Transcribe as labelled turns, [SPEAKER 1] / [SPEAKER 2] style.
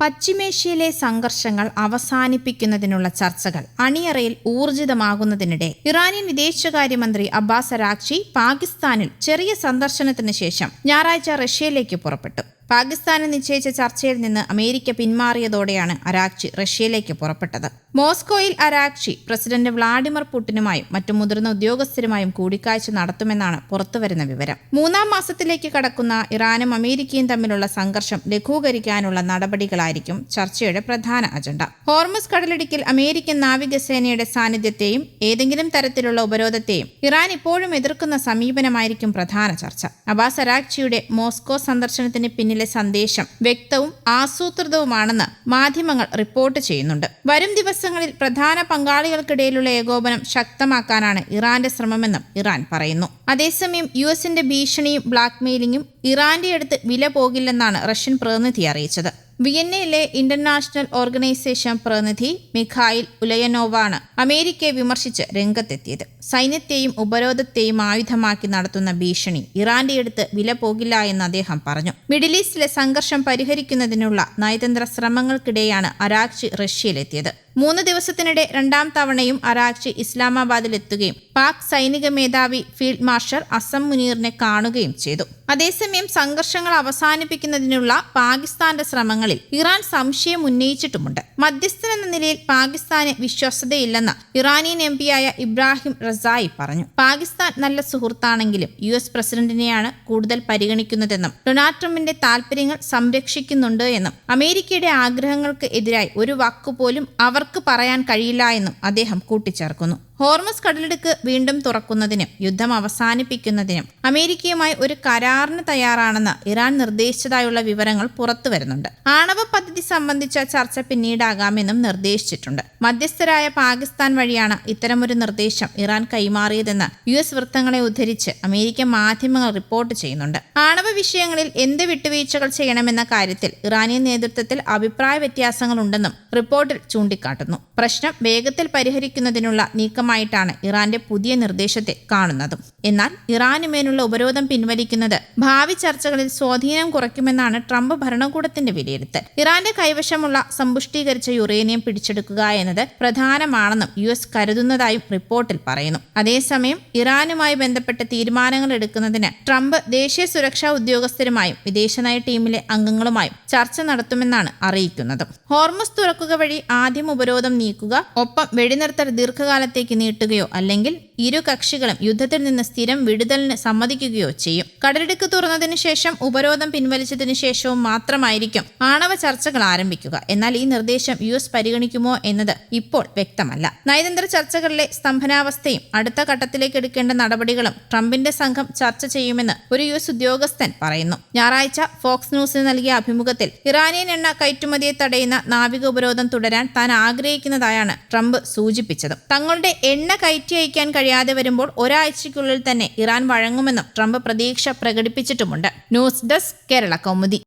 [SPEAKER 1] പശ്ചിമേഷ്യയിലെ സംഘർഷങ്ങൾ അവസാനിപ്പിക്കുന്നതിനുള്ള ചർച്ചകൾ അണിയറയിൽ ഊർജിതമാകുന്നതിനിടെ ഇറാനിയൻ വിദേശകാര്യമന്ത്രി അബ്ബാസ് അരാഗ്ചി പാകിസ്ഥാനിൽ ചെറിയ സന്ദർശനത്തിന് ശേഷം ഞായറാഴ്ച റഷ്യയിലേക്ക് പുറപ്പെട്ടു. പാകിസ്ഥാന് നിശ്ചയിച്ച ചർച്ചയിൽ നിന്ന് അമേരിക്ക പിന്മാറിയതോടെയാണ് അരാഗ്ചി റഷ്യയിലേക്ക് പുറപ്പെട്ടത്. മോസ്കോയിൽ അരാഗ്ചി പ്രസിഡന്റ് വ്ളാഡിമിർ പുടിനുമായും മറ്റു മുതിർന്ന ഉദ്യോഗസ്ഥരുമായും കൂടിക്കാഴ്ച നടത്തുമെന്നാണ് പുറത്തുവരുന്ന വിവരം. 3-ാം മാസത്തിലേക്ക് കടക്കുന്ന ഇറാനും അമേരിക്കയും തമ്മിലുള്ള സംഘർഷം ലഘൂകരിക്കാനുള്ള നടപടികളായിരിക്കും ചർച്ചയുടെ പ്രധാന അജണ്ട. ഹോർമുസ് കടലിടുക്കിൽ അമേരിക്കൻ നാവികസേനയുടെ സാന്നിധ്യത്തെയും ഏതെങ്കിലും തരത്തിലുള്ള ഉപരോധത്തെയും ഇറാൻ ഇപ്പോഴും എതിർക്കുന്ന സമീപനമായിരിക്കും പ്രധാന ചർച്ച. അബ്ബാസ് അരാഗ്ചിയുടെ മോസ്കോ സന്ദർശനത്തിന് പിന്നിലെ സന്ദേശം വ്യക്തവും ആസൂത്രിതവുമാണെന്ന് മാധ്യമങ്ങൾ റിപ്പോർട്ട് ചെയ്യുന്നുണ്ട്. വരും ദിവസങ്ങളിൽ പ്രധാന പങ്കാളികൾക്കിടയിലുള്ള ഏകോപനം ശക്തമാക്കാനാണ് ഇറാന്റെ ശ്രമമെന്നും ഇറാൻ പറയുന്നു. അതേസമയം യുഎസിന്റെ ഭീഷണിയും ബ്ലാക്ക്മെയിലിംഗും ഇറാന്റെ അടുത്ത് വില പോകില്ലെന്നാണ് റഷ്യൻ പ്രതിനിധി അറിയിച്ചത്. വിയന്നയിലെ ഇന്റർനാഷണൽ ഓർഗനൈസേഷൻ പ്രതിനിധി മിഖായിൽ ഉലയനോവാണ് അമേരിക്കയെ വിമർശിച്ച് രംഗത്തെത്തിയത്. സൈന്യത്തെയും ഉപരോധത്തെയും ആയുധമാക്കി നടത്തുന്ന ഭീഷണി ഇറാന്റെ അടുത്ത് വില പോകില്ല എന്ന് അദ്ദേഹം പറഞ്ഞു. മിഡിൽ ഈസ്റ്റിലെ സംഘർഷം പരിഹരിക്കുന്നതിനുള്ള നയതന്ത്ര ശ്രമങ്ങൾക്കിടെയാണ് അരാഗ്ചി റഷ്യയിലെത്തിയത്. 3 ദിവസത്തിനിടെ 2ാം തവണയും അരാഗ്ചി ഇസ്ലാമാബാദിലെത്തുകയും പാക് സൈനിക മേധാവി ഫീൽഡ് മാർഷൽ അസം മുനീറിനെ കാണുകയും ചെയ്തു. അതേസമയം സംഘർഷങ്ങൾ അവസാനിപ്പിക്കുന്നതിനുള്ള പാകിസ്ഥാന്റെ ശ്രമങ്ങളിൽ ഇറാൻ സംശയം ഉന്നയിച്ചിട്ടുമുണ്ട്. മധ്യസ്ഥനെന്ന നിലയിൽ പാകിസ്ഥാന് വിശ്വസ്തതയില്ലെന്ന് ഇറാനിയൻ എംപിയായ ഇബ്രാഹിം റസായി പറഞ്ഞു. പാകിസ്ഥാൻ നല്ല സുഹൃത്താണെങ്കിലും US പ്രസിഡന്റിനെയാണ് കൂടുതൽ പരിഗണിക്കുന്നതെന്നും ഡൊണാൾഡ് ട്രംപിന്റെ താൽപര്യങ്ങൾ സംരക്ഷിക്കുന്നുണ്ട് എന്നും അമേരിക്കയുടെ ആഗ്രഹങ്ങൾക്ക് എതിരായി ഒരു വാക്കുപോലും അവർക്ക് പറയാൻ കഴിയില്ല എന്നും അദ്ദേഹം കൂട്ടിച്ചേർക്കുന്നു. ഹോർമുസ് കടലിടുക്ക് വീണ്ടും തുറക്കുന്നതിനും യുദ്ധം അവസാനിപ്പിക്കുന്നതിനും അമേരിക്കയുമായി ഒരു കരാറിന് തയ്യാറാണെന്ന് ഇറാൻ നിർദ്ദേശിച്ചതായുള്ള വിവരങ്ങൾ പുറത്തുവരുന്നുണ്ട്. ആണവ പദ്ധതി സംബന്ധിച്ച ചർച്ച പിന്നീടാകാമെന്നും നിർദ്ദേശിച്ചിട്ടുണ്ട്. മധ്യസ്ഥരായ പാകിസ്ഥാൻ വഴിയാണ് ഇത്തരമൊരു നിർദ്ദേശം ഇറാൻ കൈമാറിയതെന്ന് US വൃത്തങ്ങളെ ഉദ്ധരിച്ച് അമേരിക്കൻ മാധ്യമങ്ങൾ റിപ്പോർട്ട് ചെയ്യുന്നുണ്ട്. ആണവ വിഷയങ്ങളിൽ എന്ത് വിട്ടുവീഴ്ചകൾ ചെയ്യണമെന്ന കാര്യത്തിൽ ഇറാനിയൻ നേതൃത്വത്തിൽ അഭിപ്രായ വ്യത്യാസങ്ങളുണ്ടെന്നും റിപ്പോർട്ടിൽ ചൂണ്ടിക്കാട്ടുന്നു. പ്രശ്നം വേഗത്തിൽ പരിഹരിക്കുന്നതിനുള്ള നീക്കമായിട്ടാണ് ഇറാന്റെ പുതിയ നിർദ്ദേശത്തെ കാണുന്നതും. എന്നാൽ ഇറാനുമേലുള്ള ഉപരോധം പിൻവലിക്കുന്നത് ഭാവി ചർച്ചകളിൽ സ്വാധീനം കുറയ്ക്കുമെന്നാണ് ട്രംപ് ഭരണകൂടത്തിന്റെ വിലയിരുത്തൽ. ഇറാന്റെ കൈവശമുള്ള സമ്പുഷ്ടീകരിച്ച യുറേനിയം പിടിച്ചെടുക്കുക എന്നത് പ്രധാനമാണെന്നും US കരുതുന്നതായും റിപ്പോർട്ടിൽ പറയുന്നു. അതേസമയം ഇറാനുമായി ബന്ധപ്പെട്ട തീരുമാനങ്ങൾ എടുക്കുന്നതിന് ട്രംപ് ദേശീയ സുരക്ഷാ ഉദ്യോഗസ്ഥരുമായും വിദേശനയ ടീമിലെ അംഗങ്ങളുമായും ചർച്ച നടത്തുമെന്നാണ് അറിയിക്കുന്നത്. ഹോർമുസ് തുറക്കുക വഴി ആദ്യം ഉപരോധം നീക്കുക, ഒപ്പം വെടിനിർത്തൽ ദീർഘകാലത്തേക്ക് നീട്ടുകയോ അല്ലെങ്കിൽ ഇരു കക്ഷികളും യുദ്ധത്തിൽ നിന്ന് സ്ഥിരം വിടുതലിന് സമ്മതിക്കുകയോ ചെയ്യും. കടലിടുക്ക് തുറന്നതിന് ശേഷം ഉപരോധം പിൻവലിച്ചതിനു ശേഷവും മാത്രമായിരിക്കും ആണവ ചർച്ചകൾ ആരംഭിക്കുക. എന്നാൽ ഈ നിർദ്ദേശം US പരിഗണിക്കുമോ എന്നത് ഇപ്പോൾ വ്യക്തമല്ല. നയതന്ത്ര ചർച്ചകളിലെ സ്തംഭനാവസ്ഥയും അടുത്ത ഘട്ടത്തിലേക്ക് എടുക്കേണ്ട നടപടികളും ട്രംപിന്റെ സംഘം ചർച്ച ചെയ്യുമെന്ന് ഒരു US ഉദ്യോഗസ്ഥൻ പറയുന്നു. ഞായറാഴ്ച ഫോക്സ് ന്യൂസിന് നൽകിയ അഭിമുഖത്തിൽ ഇറാനിയൻ എണ്ണ കയറ്റുമതിയെ തടയുന്ന നാവിക ഉപരോധം തുടരാൻ താൻ ആഗ്രഹിക്കുന്നതായാണ് ട്രംപ് സൂചിപ്പിച്ചത്. തങ്ങളുടെ എണ്ണ കയറ്റി അയക്കാൻ കഴിയാതെ വരുമ്പോൾ ഒരാഴ്ചയ്ക്കുള്ളിൽ തന്നെ ഇറാൻ വഴങ്ങുമെന്നും ട്രംപ് പ്രതീക്ഷ പ്രകടിപ്പിച്ചിട്ടുമുണ്ട്. News desk Kerala Kaumudi.